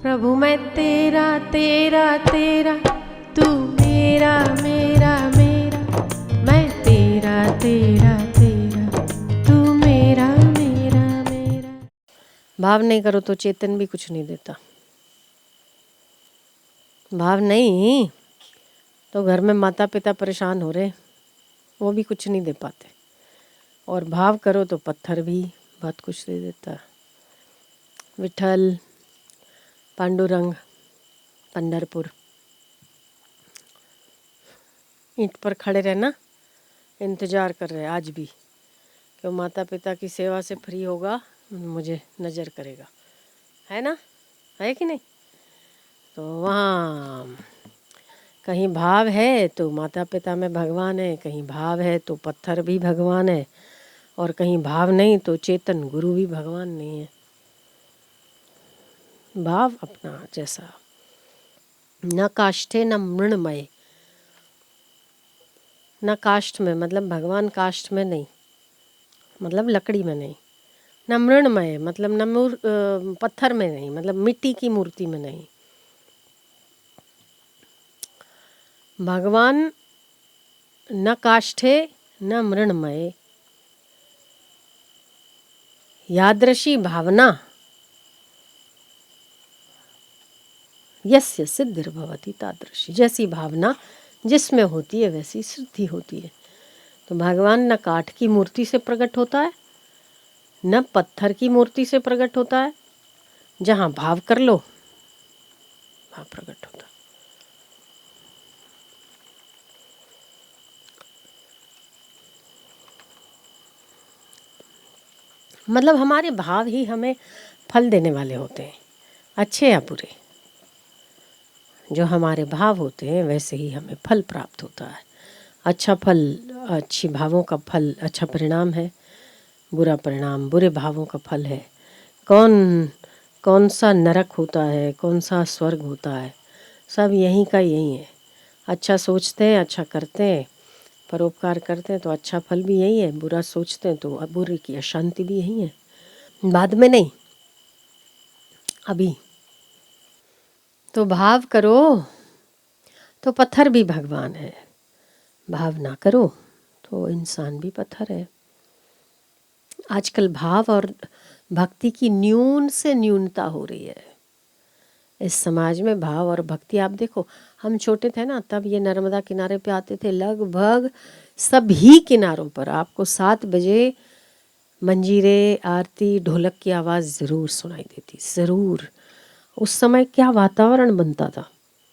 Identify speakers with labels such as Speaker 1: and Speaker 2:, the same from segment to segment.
Speaker 1: प्रभु मैं तेरा तेरा तेरा, तू मेरा मेरा मेरा, मैं तेरा तेरा तेरा, तू मेरा मेरा मेरा। भाव नहीं करो तो चेतन भी कुछ नहीं देता। भाव नहीं तो घर में माता पिता परेशान हो रहे, वो भी कुछ नहीं दे पाते। और भाव करो तो पत्थर भी बहुत कुछ दे देता। विठल, पांडुरंग, पंढरपुर, ईंट पर खड़े रहना, इंतज़ार कर रहे आज भी कि माता पिता की सेवा से फ्री होगा, मुझे नज़र करेगा, है ना, है कि नहीं। तो वहाँ कहीं भाव है तो माता पिता में भगवान है, कहीं भाव है तो पत्थर भी भगवान है, और कहीं भाव नहीं तो चेतन गुरु भी भगवान नहीं है। भाव अपना जैसा, न काष्ठे न मृणमय। न काष्ठ में मतलब भगवान काष्ठ में नहीं, मतलब लकड़ी में नहीं। न मृणमय मतलब न पत्थर में नहीं, मतलब मिट्टी की मूर्ति में नहीं। भगवान न काष्ठे न मृणमय, यादृशी भावना यस्य सिद्धिर्भवति तादृशी। जैसी भावना जिसमें होती है वैसी सिद्धि होती है। तो भगवान न काठ की मूर्ति से प्रकट होता है, न पत्थर की मूर्ति से प्रकट होता है। जहाँ भाव कर लो वहाँ प्रकट होता है। मतलब हमारे भाव ही हमें फल देने वाले होते हैं, अच्छे या बुरे। जो हमारे भाव होते हैं वैसे ही हमें फल प्राप्त होता है। अच्छा फल, अच्छी भावों का फल अच्छा परिणाम है, बुरा परिणाम बुरे भावों का फल है। कौन कौन सा नरक होता है, कौन सा स्वर्ग होता है, सब यहीं का यही है। अच्छा सोचते हैं, अच्छा करते हैं, परोपकार करते हैं तो अच्छा फल भी यही है। बुरा सोचते हैं तो बुरे की अशांति भी यही है। बाद में नहीं, अभी। तो भाव करो तो पत्थर भी भगवान है, भाव ना करो तो इंसान भी पत्थर है। आजकल भाव और भक्ति की न्यून से न्यूनता हो रही है इस समाज में। भाव और भक्ति, आप देखो, हम छोटे थे ना तब ये नर्मदा किनारे पे आते थे, लगभग सभी किनारों पर आपको 7 बजे मंजीरे, आरती, ढोलक की आवाज़ ज़रूर सुनाई देती, ज़रूर। उस समय क्या वातावरण बनता था,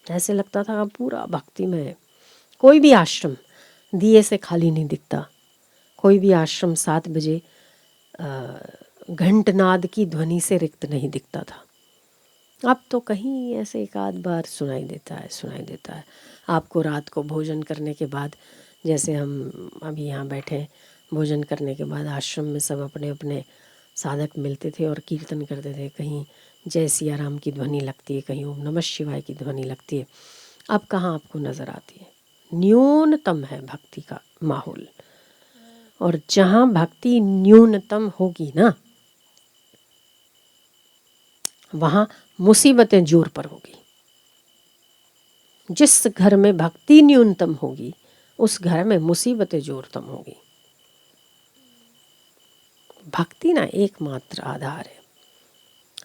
Speaker 1: ऐसे लगता था पूरा भक्ति में है। कोई भी आश्रम दिए से खाली नहीं दिखता, कोई भी आश्रम 7 बजे घंटनाद की ध्वनि से रिक्त नहीं दिखता था। अब तो कहीं ऐसे एक आध बार सुनाई देता है। आपको रात को भोजन करने के बाद, जैसे हम अभी यहाँ बैठे हैं, भोजन करने के बाद आश्रम में सब अपने अपने साधक मिलते थे और कीर्तन करते थे। कहीं जय सिया राम की ध्वनि लगती है, कहीं ओम नमः शिवाय की ध्वनि लगती है। अब कहाँ आपको नज़र आती है। न्यूनतम है भक्ति का माहौल, और जहाँ भक्ति न्यूनतम होगी ना वहाँ मुसीबतें जोर पर होगी। जिस घर में भक्ति न्यूनतम होगी उस घर में मुसीबतें जोरतम होगी। भक्ति ना एकमात्र आधार है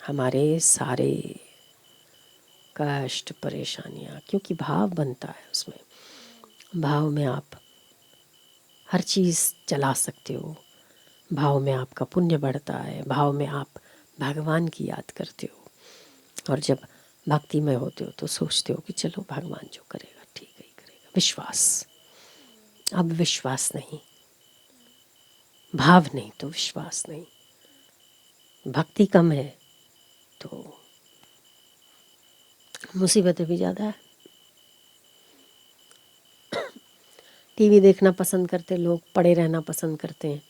Speaker 1: हमारे सारे कष्ट परेशानियाँ, क्योंकि भाव बनता है उसमें। भाव में आप हर चीज़ चला सकते हो, भाव में आपका पुण्य बढ़ता है, भाव में आप भगवान की याद करते हो। और जब भक्ति में होते हो तो सोचते हो कि चलो भगवान जो करेगा ठीक ही करेगा। विश्वास, अब विश्वास नहीं, भाव नहीं तो विश्वास नहीं। भक्ति कम है तो मुसीबतें भी ज़्यादा है। टीवी देखना पसंद करते लोग, पड़े रहना पसंद करते हैं,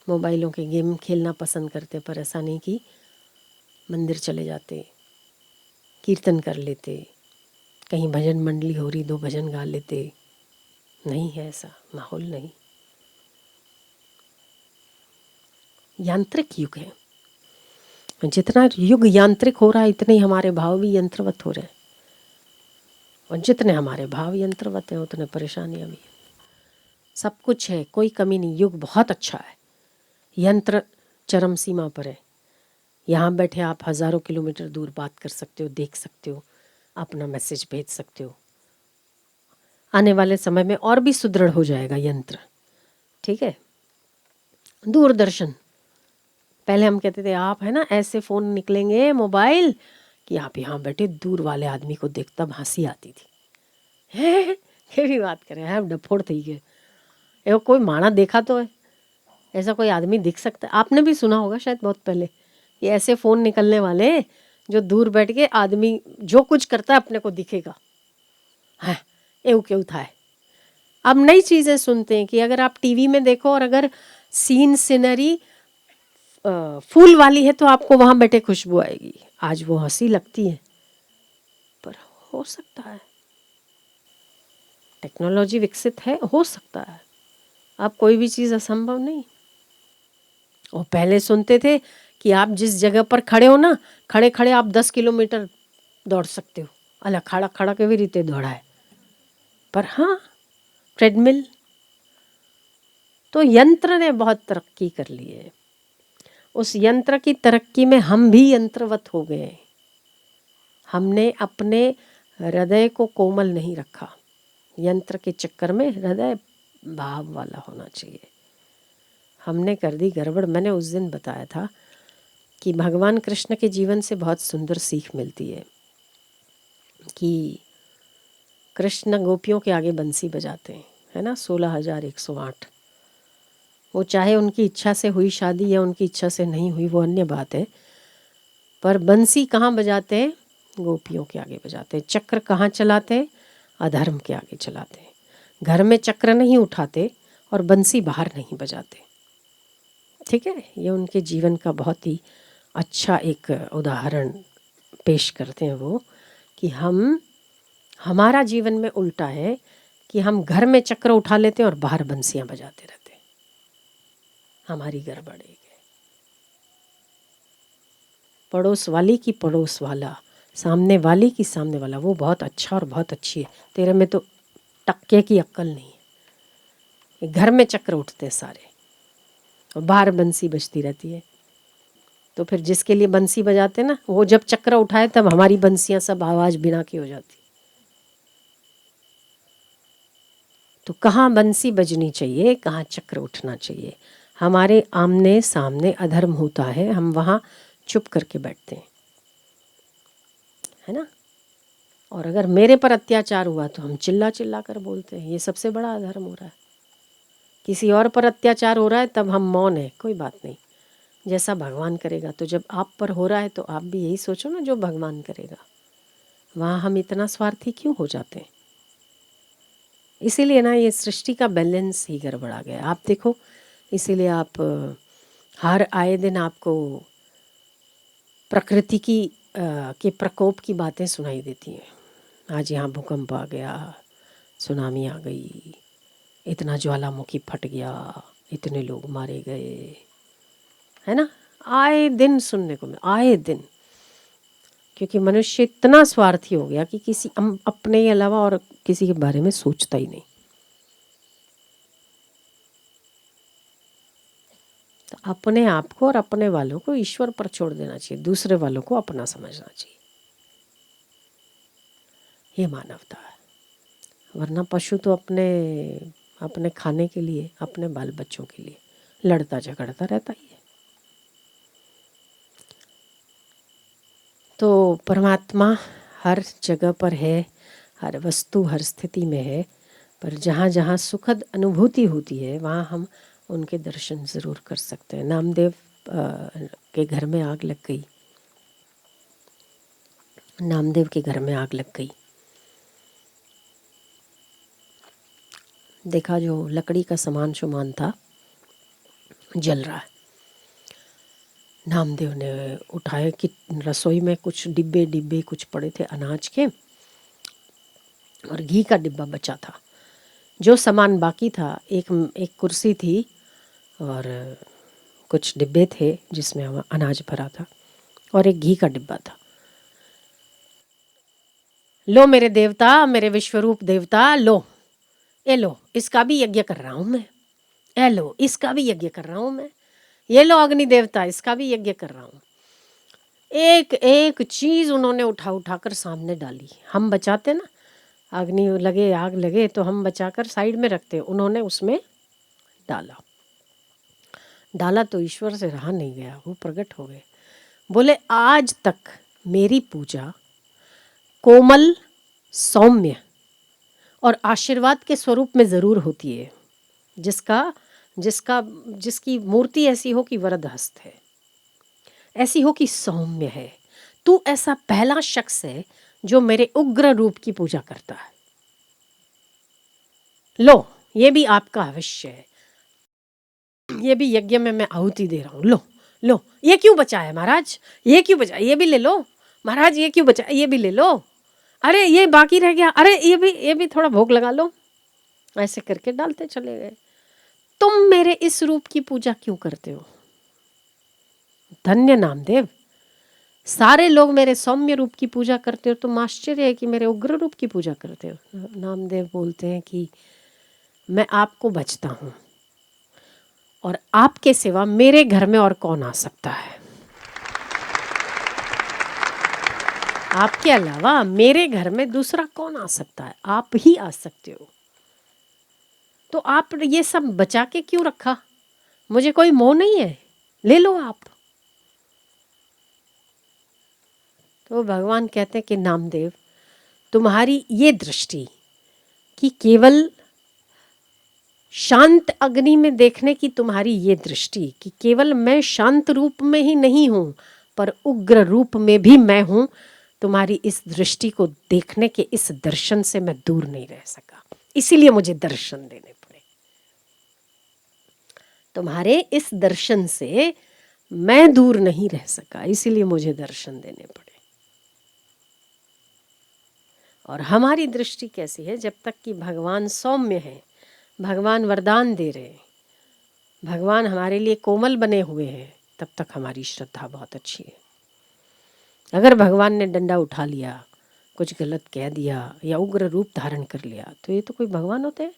Speaker 1: मोबाइलों के गेम खेलना पसंद करते, पर ऐसा नहीं कि मंदिर चले जाते, कीर्तन कर लेते, कहीं भजन मंडली हो रही 2 भजन गा लेते। नहीं है ऐसा माहौल, नहीं। यांत्रिक युग है, जितना युग यांत्रिक हो रहा है इतने ही हमारे भाव भी यंत्रवत हो रहे हैं, और जितने हमारे भाव यंत्रवत हैं उतने परेशानियाँ भी हैं। सब कुछ है, कोई कमी नहीं। युग बहुत अच्छा है, यंत्र चरम सीमा पर है। यहाँ बैठे आप हज़ारों किलोमीटर दूर बात कर सकते हो, देख सकते हो, अपना मैसेज भेज सकते हो। आने वाले समय में और भी सुदृढ़ हो जाएगा यंत्र, ठीक है। दूरदर्शन, पहले हम कहते थे आप है ना ऐसे फ़ोन निकलेंगे मोबाइल कि आप यहाँ बैठे दूर वाले आदमी को देख, तब हंसी आती थी। है ये भी बात करें, है डफोड़ थी के ये कोई माना देखा तो है, ऐसा कोई आदमी दिख सकता है। आपने भी सुना होगा शायद बहुत पहले, ये ऐसे फ़ोन निकलने वाले जो दूर बैठ के आदमी जो कुछ करता है अपने को दिखेगा, है एव क्यों था। अब नई चीज़ें सुनते हैं कि अगर आप टीवी में देखो और अगर सीनरी फूल वाली है तो आपको वहाँ बैठे खुशबू आएगी। आज वो हंसी लगती है, पर हो सकता है टेक्नोलॉजी विकसित है, हो सकता है। अब कोई भी चीज़ असंभव नहीं। और पहले सुनते थे कि आप जिस जगह पर खड़े हो ना, खड़े खड़े आप 10 किलोमीटर दौड़ सकते हो। अला खड़ा खड़ा के भी रीते दौड़ा है। पर हाँ, ट्रेडमिल, तो यंत्र ने बहुत तरक्की कर ली है। उस यंत्र की तरक्की में हम भी यंत्रवत हो गए। हमने अपने हृदय को कोमल नहीं रखा। यंत्र के चक्कर में हृदय भाव वाला होना चाहिए। हमने कर दी गड़बड़। मैंने उस दिन बताया था कि भगवान कृष्ण के जीवन से बहुत सुंदर सीख मिलती है कि कृष्ण गोपियों के आगे बंसी बजाते हैं, है ना, 16,108। वो चाहे उनकी इच्छा से हुई शादी या उनकी इच्छा से नहीं हुई, वो अन्य बात है, पर बंसी कहाँ बजाते हैं? गोपियों के आगे बजाते हैं। चक्र कहाँ चलाते हैं? अधर्म के आगे चलाते हैं। घर में चक्र नहीं उठाते और बंसी बाहर नहीं बजाते, ठीक है। ये उनके जीवन का बहुत ही अच्छा एक उदाहरण पेश करते हैं वो, कि हमारा जीवन में उल्टा है कि हम घर में चक्र उठा लेते हैं और बाहर बंसियां बजाते रहते हैं। हमारी गड़बड़ है। पड़ोस वाली की पड़ोस वाला, सामने वाली की सामने वाला, वो बहुत अच्छा और बहुत अच्छी है, तेरे में तो टक्के की अक्ल नहीं है। घर में चक्र उठते सारे और बाहर बंसी बजती रहती है। तो फिर जिसके लिए बंसी बजाते ना, वो जब चक्र उठाए तब हमारी बंसियां सब आवाज़ बिना की हो जाती। तो कहाँ बंसी बजनी चाहिए, कहाँ चक्र उठना चाहिए। हमारे आमने सामने अधर्म होता है, हम वहाँ चुप करके बैठते हैं, है ना। और अगर मेरे पर अत्याचार हुआ तो हम चिल्ला चिल्ला कर बोलते हैं, ये सबसे बड़ा अधर्म हो रहा है। किसी और पर अत्याचार हो रहा है तब हम मौन है, कोई बात नहीं, जैसा भगवान करेगा। तो जब आप पर हो रहा है तो आप भी यही सोचो ना, जो भगवान करेगा। वहाँ हम इतना स्वार्थी क्यों हो जाते हैं? इसीलिए ना ये सृष्टि का बैलेंस ही गड़बड़ा गया। आप देखो, इसीलिए आप हर आए दिन आपको प्रकृति के प्रकोप की बातें सुनाई देती हैं। आज यहाँ भूकंप आ गया, सुनामी आ गई, इतना ज्वालामुखी फट गया, इतने लोग मारे गए, है ना। आए दिन सुनने को मिला, आए दिन। क्योंकि मनुष्य इतना स्वार्थी हो गया कि किसी अपने के अलावा और किसी के बारे में सोचता ही नहीं। तो अपने आप को और अपने वालों को ईश्वर पर छोड़ देना चाहिए, दूसरे वालों को अपना समझना चाहिए। ये मानवता है। वरना पशु तो अपने खाने के लिए, अपने बाल बच्चों के लिए लड़ता झगड़ता रहता ही है। तो परमात्मा हर जगह पर है, हर वस्तु हर स्थिति में है, पर जहाँ जहाँ सुखद अनुभूति होती है वहाँ हम उनके दर्शन ज़रूर कर सकते हैं। नामदेव के घर में आग लग गई, नामदेव के घर में आग लग गई। देखा जो लकड़ी का सामान शुमान था जल रहा है। नामदेव ने उठाए कि रसोई में कुछ डिब्बे कुछ पड़े थे अनाज के, और घी का डिब्बा बचा था। जो सामान बाकी था, एक कुर्सी थी और कुछ डिब्बे थे जिसमें अनाज भरा था। और एक घी का डिब्बा था। लो मेरे देवता, मेरे विश्वरूप देवता, लो, ये लो, इसका भी यज्ञ कर रहा हूं मैं, ये लो, इसका भी यज्ञ कर रहा हूं मैं, ये लो अग्नि देवता, इसका भी यज्ञ कर रहा हूं। एक एक चीज उन्होंने उठा उठा कर सामने डाली। हम बचाते ना, अग्नि लगे, आग लगे तो हम बचाकर साइड में रखते, उन्होंने उसमें डाला। डाला तो ईश्वर से रहा नहीं गया, वो प्रकट हो गए। बोले आज तक मेरी पूजा कोमल, सौम्य और आशीर्वाद के स्वरूप में जरूर होती है, जिसका जिसका जिसकी मूर्ति ऐसी हो कि वरद हस्त है, ऐसी हो कि सौम्य है। तू ऐसा पहला शख्स है जो मेरे उग्र रूप की पूजा करता है। लो, ये भी आपका अवश्य है, ये भी यज्ञ में मैं आहुति दे रहा हूँ। लो लो, ये क्यों बचा है महाराज, ये क्यों बचा, ये भी ले लो महाराज, ये क्यों बचा, ये भी ले लो, अरे ये बाकी रह गया, अरे ये भी थोड़ा भोग लगा लो। ऐसे करके डालते चले गए। तुम मेरे इस रूप की पूजा क्यों करते हो? धन्य नामदेव, सारे लोग मेरे सौम्य रूप की पूजा करते हो, तुम आश्चर्य है कि मेरे उग्र रूप की पूजा करते हो। नामदेव बोलते हैं कि मैं आपको बचता हूँ और आपके सिवा मेरे घर में और कौन आ सकता है? आपके अलावा मेरे घर में दूसरा कौन आ सकता है? आप ही आ सकते हो। तो आप ये सब बचा के क्यों रखा? मुझे कोई मोह नहीं है, ले लो आप। तो भगवान कहते हैं कि नामदेव, तुम्हारी ये दृष्टि कि केवल शांत अग्नि में देखने की तुम्हारी ये दृष्टि कि केवल मैं शांत रूप में ही नहीं हूं पर उग्र रूप में भी मैं हूं, तुम्हारी इस दृष्टि को देखने के इस दर्शन से मैं दूर नहीं रह सका, इसीलिए मुझे दर्शन देने पड़े। तुम्हारे इस दर्शन से मैं दूर नहीं रह सका, इसीलिए मुझे दर्शन देने पड़े। और हमारी दृष्टि कैसी है? जब तक कि भगवान सौम्य है, भगवान वरदान दे रहे हैं, भगवान हमारे लिए कोमल बने हुए हैं, तब तक हमारी श्रद्धा बहुत अच्छी है। अगर भगवान ने डंडा उठा लिया, कुछ गलत कह दिया या उग्र रूप धारण कर लिया, तो ये तो कोई भगवान होते हैं?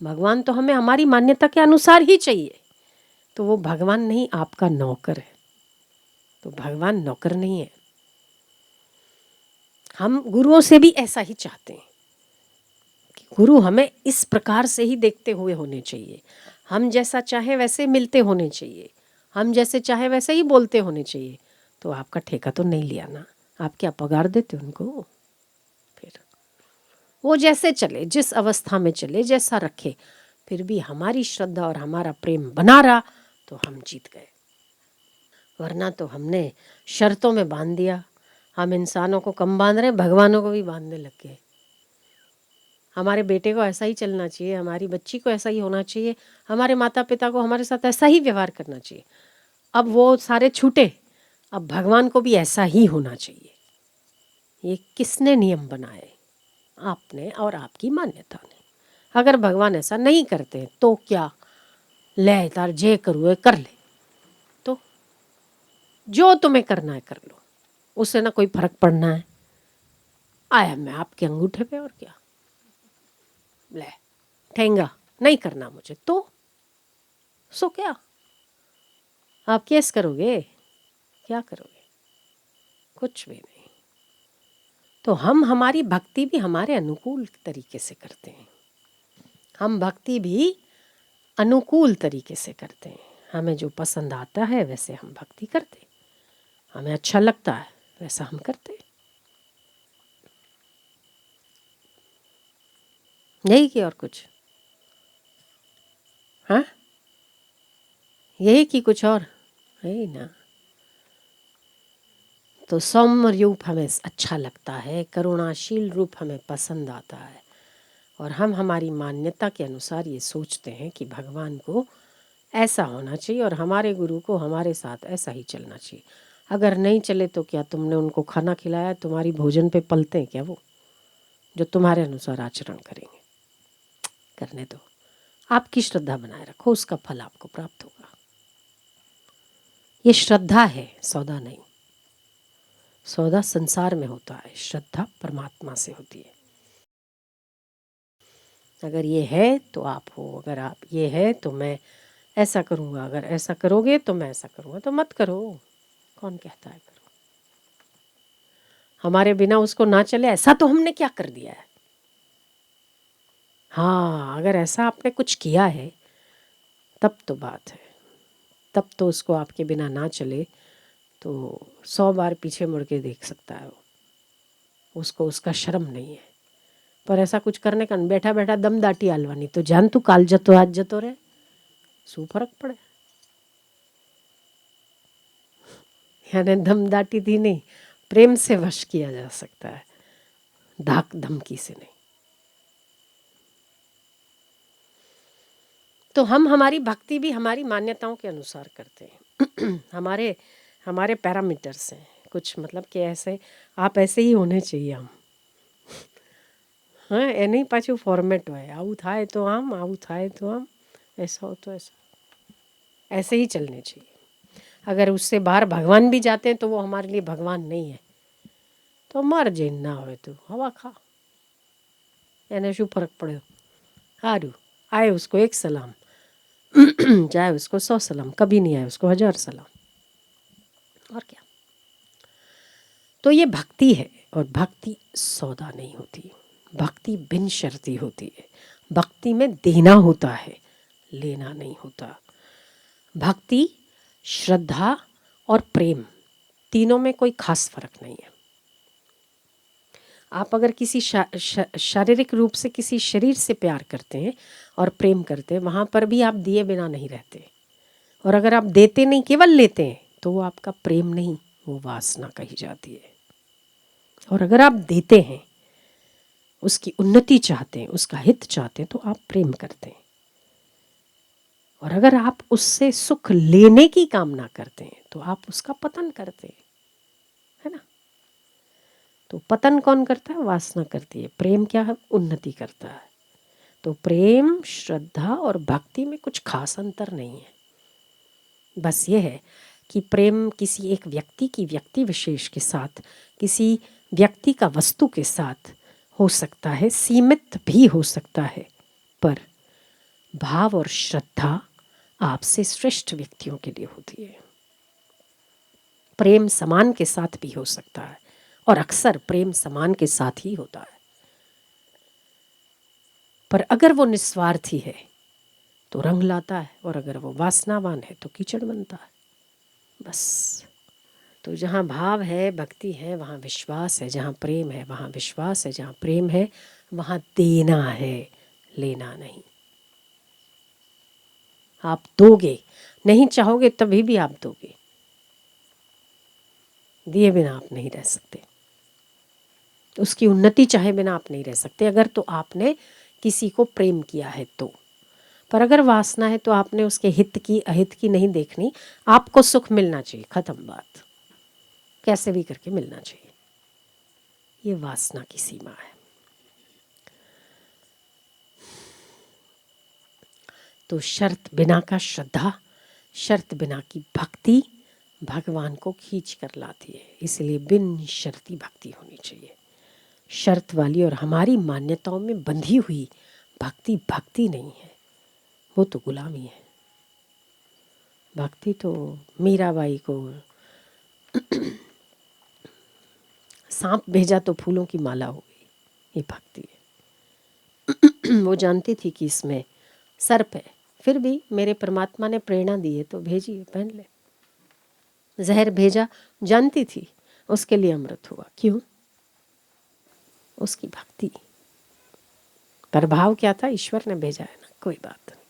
Speaker 1: भगवान तो हमें हमारी मान्यता के अनुसार ही चाहिए। तो वो भगवान नहीं, आपका नौकर है। तो भगवान नौकर नहीं है। हम गुरुओं से भी ऐसा ही चाहते हैं कि गुरु हमें इस प्रकार से ही देखते हुए होने चाहिए, हम जैसा चाहे वैसे मिलते होने चाहिए, हम जैसे चाहे वैसे ही बोलते होने चाहिए। तो आपका ठेका तो नहीं लिया ना, आप क्या पगार देते उनको? फिर वो जैसे चले, जिस अवस्था में चले, जैसा रखे, फिर भी हमारी श्रद्धा और हमारा प्रेम बना रहा तो हम जीत गए। वरना तो हमने शर्तों में बांध दिया। हम इंसानों को कम बांध रहे हैं, भगवानों को भी बांधने लग गए। हमारे बेटे को ऐसा ही चलना चाहिए, हमारी बच्ची को ऐसा ही होना चाहिए, हमारे माता पिता को हमारे साथ ऐसा ही व्यवहार करना चाहिए। अब वो सारे छूटे, अब भगवान को भी ऐसा ही होना चाहिए। ये किसने नियम बनाए? आपने और आपकी मान्यता ने। अगर भगवान ऐसा नहीं करते तो क्या, ले तार जे करूए कर ले, तो जो तुम्हें करना है कर लो, उससे ना कोई फर्क पड़ना है। आया मैं आपके अंगूठे पे, और क्या, ले ठेंगा नहीं करना मुझे तो सो क्या, आप केस करोगे? क्या करोगे? कुछ भी नहीं। तो हम हमारी भक्ति भी हमारे अनुकूल तरीके से करते हैं। हम भक्ति भी अनुकूल तरीके से करते हैं। हमें जो पसंद आता है वैसे हम भक्ति करते हैं, हमें अच्छा लगता है वैसा हम करते हैं। यही कि और कुछ? हाँ, यही कि कुछ और? यही ना। तो सौम्य रूप हमें अच्छा लगता है, करुणाशील रूप हमें पसंद आता है, और हम हमारी मान्यता के अनुसार ये सोचते हैं कि भगवान को ऐसा होना चाहिए और हमारे गुरु को हमारे साथ ऐसा ही चलना चाहिए। अगर नहीं चले तो क्या तुमने उनको खाना खिलाया? तुम्हारी भोजन पे पलते हैं क्या वो, जो तुम्हारे अनुसार आचरण करेंगे? करने दो, आपकी श्रद्धा बनाए रखो, उसका फल आपको प्राप्त होगा। ये श्रद्धा है, सौदा नहीं। सौदा संसार में होता है, श्रद्धा परमात्मा से होती है। अगर ये है तो आप हो, अगर आप ये है तो मैं ऐसा करूँगा, अगर ऐसा करोगे तो मैं ऐसा करूँगा, तो मत करो। कौन कहता है करो? हमारे बिना उसको ना चले, ऐसा तो हमने क्या कर दिया है? हाँ, अगर ऐसा आपने कुछ किया है तब तो बात है, तब तो उसको आपके बिना ना चले तो 100 बार पीछे मुड़ के देख सकता है वो, उसको उसका शर्म नहीं है। पर ऐसा कुछ करने का बैठा बैठा दम दाटी आलवानी, तो जान तू काल जतो आज जतो रहे, શું फर्क पड़े? यानी दम दाटी थी नहीं, प्रेम से वश किया जा सकता है, धाक धमकी से नहीं। तो हम हमारी भक्ति भी हमारी मान्यताओं के अनुसार करते हैं। हमारे हमारे पैरामीटर्स हैं कुछ, मतलब कि ऐसे आप ऐसे ही होने चाहिए हम। हाँ, ए नहीं पाछू फॉर्मेट હોય, આવું થાય તો આમ, આવું થાય તો આમ, ऐसा हो तो ऐसा, ऐसे ही चलने चाहिए। अगर उससे बाहर भगवान भी जाते हैं तो वो हमारे लिए भगवान नहीं है। तो मर जैन ना हो तो हवा खा, એને શું ફરક પડ્યો? સારું आए उसको 1 सलाम, जाए उसको 100 सलाम, कभी नहीं आए उसको 1000 सलाम, और क्या। तो ये भक्ति है, और भक्ति सौदा नहीं होती, भक्ति बिन शर्ती होती है। भक्ति में देना होता है, लेना नहीं होता। भक्ति, श्रद्धा और प्रेम, तीनों में कोई खास फर्क नहीं है। आप अगर किसी शारीरिक रूप से किसी शरीर से प्यार करते हैं और प्रेम करते हैं, वहाँ पर भी आप दिए बिना नहीं रहते। और अगर आप देते नहीं, केवल लेते हैं, तो वो आपका प्रेम नहीं, वो वासना कही जाती है। और अगर आप देते हैं, उसकी उन्नति चाहते हैं, उसका हित चाहते हैं, तो आप प्रेम करते हैं। और अगर आप उससे सुख लेने की कामना करते हैं, तो आप उसका पतन करते हैं, है ना। तो पतन कौन करता है? वासना करती है। प्रेम क्या है? उन्नति करता है। तो प्रेम, श्रद्धा और भक्ति में कुछ खास अंतर नहीं है। बस ये है कि प्रेम किसी एक व्यक्ति की व्यक्ति विशेष के साथ, किसी व्यक्ति का वस्तु के साथ हो सकता है, सीमित भी हो सकता है, पर भाव और श्रद्धा आपसे श्रेष्ठ व्यक्तियों के लिए होती है। प्रेम समान के साथ भी हो सकता है, और अक्सर प्रेम समान के साथ ही होता है। पर अगर वो निस्वार्थी है तो रंग लाता है, और अगर वो वासनावान है तो कीचड़ बनता है। बस। तो जहाँ भाव है, भक्ति है, वहाँ विश्वास है। जहाँ प्रेम है वहाँ विश्वास है। जहाँ प्रेम है वहाँ देना है, लेना नहीं। आप दोगे, नहीं चाहोगे तभी भी आप दोगे, दिए बिना आप नहीं रह सकते। उसकी उन्नति चाहे बिना आप नहीं रह सकते, अगर तो आपने किसी को प्रेम किया है तो। पर अगर वासना है तो आपने उसके हित की अहित की नहीं देखनी, आपको सुख मिलना चाहिए, खत्म बात, कैसे भी करके मिलना चाहिए। ये वासना की सीमा है। तो शर्त बिना का श्रद्धा, शर्त बिना की भक्ति भगवान को खींच कर लाती है। इसलिए बिन शर्ती भक्ति होनी चाहिए। शर्त वाली और हमारी मान्यताओं में बंधी हुई भक्ति भक्ति नहीं है, वो तो गुलामी है। भक्ति तो मीराबाई को सांप भेजा तो फूलों की माला हो गई, ये भक्ति है। वो जानती थी कि इसमें सर्प है, फिर भी मेरे परमात्मा ने प्रेरणा दी है तो भेजी, पहन ले। जहर भेजा, जानती थी, उसके लिए अमृत हुआ। क्यों? उसकी भक्ति। प्रभाव क्या था? ईश्वर ने भेजा है ना, कोई बात नहीं।